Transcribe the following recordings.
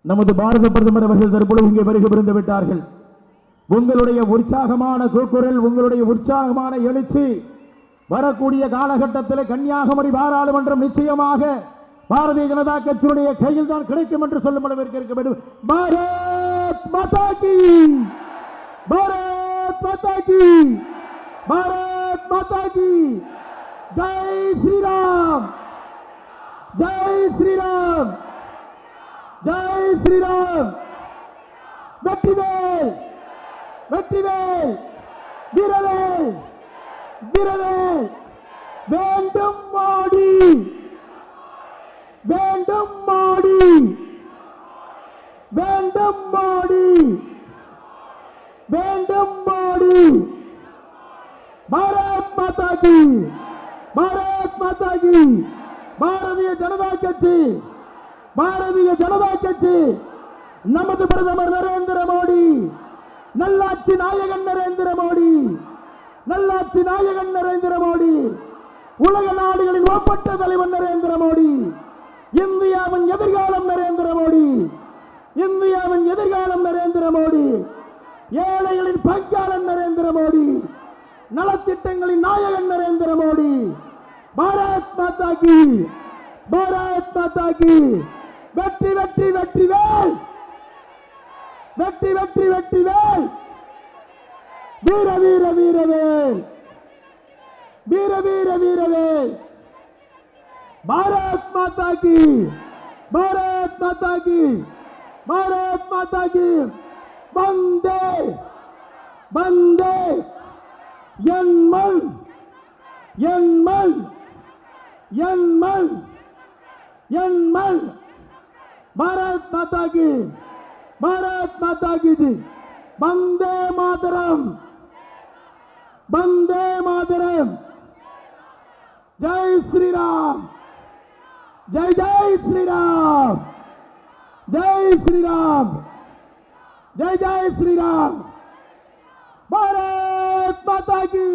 நமது பாரத பிரதமர் அவர்கள் தற்பொழுது இங்கே வருகை புரிந்து விட்டார்கள். உங்களுடைய உற்சாகமான கூக்குரல், உங்களுடைய உற்சாகமான எழுச்சி வரக்கூடிய காலகட்டத்தில் கன்னியாகுமரி பாராளுமன்றம் நிச்சயமாக பாரதிய ஜனதா கட்சியுடைய கையில் தான் கிடைக்கும் என்று சொல்லும் அளவிற்கு இருக்க வேண்டும். பாரத் மாதா கி, பாரத் மாதா கி, பாரத் மாதா கி. ஜெய் ஸ்ரீராம், ஜெய் ஸ்ரீராம், ஜெய் ஸ்ரீராம். வெற்றிவேல், வெற்றிவேல், வீரவேல், வீரவேல். வேண்டும் மோடி, வேண்டும் மோடி, வேண்டும் மோடி, வேண்டும் மோடி. பாரத் மாதா கி, பாரத் மாதா கி. பாரதிய ஜனதா கட்சி, பாரதிய ஜனதா கட்சி, நமது பிரதமர் நரேந்திர மோடி, நல்லாட்சி நாயகன் நரேந்திர மோடி, நல்லாட்சி நாயகன் நரேந்திர மோடி, உலக நாடுகளின் ஒப்பற்ற தலைவர் நரேந்திர மோடி, இந்தியாவின் எதிர்காலம் நரேந்திர மோடி, இந்தியாவின் எதிர்காலம் நரேந்திர மோடி, ஏழைகளின் பங்காளன் நரேந்திர மோடி, நலத்திட்டங்களின் நாயகன் நரேந்திர மோடி. பாரத் மாதா கி, பாரத் மாதா கி. வெற்றி வெற்றி வெற்றி வேல், வெற்றி வெற்றி வெற்றி வேல். வீர வீர வீரவேல், வீர வீர வீரவேல். பாரத் மாதா கி, பாரத் மாதா கி, பாரத் மாதா கி. வந்தே வந்தே என் மண், என் மண், என் மண், என் மண். பாரத் மாதா கி, பாரத் மாதா கி ஜி. வந்தே மாதரம், வந்தே மாதரம். ஜெய் ஸ்ரீராம், ஜெய் ஜெய் ஸ்ரீராம், ஜெய் ஸ்ரீராம், ஜெய் ஜெய் ஸ்ரீராம். பாரத் மாதா கி,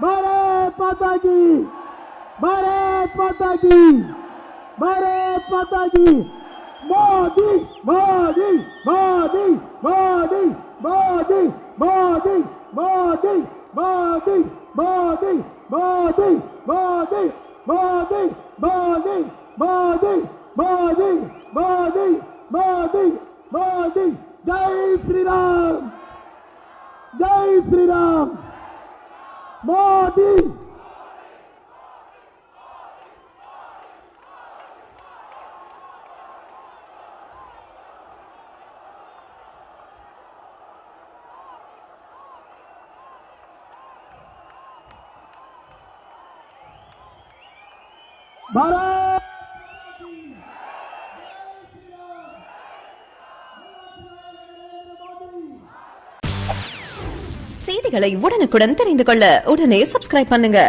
பாரத் மாதா கி, பாரத் மாதா கி, பாரத் மாதா கி. மோடி மோடி மோடி மோடி மோடி மோடி மோடி மோடி மோடி மோடி மோடி மோடி மோடி மோடி மோடி மோடி மோடி மோடி. ஜெய் ஸ்ரீராம், ஜெய் ஸ்ரீராம். மோடி பாரத். செய்திகளை உடனுக்குடன் தெரிந்து கொள்ள உடனே சப்ஸ்கிரைப் பண்ணுங்க.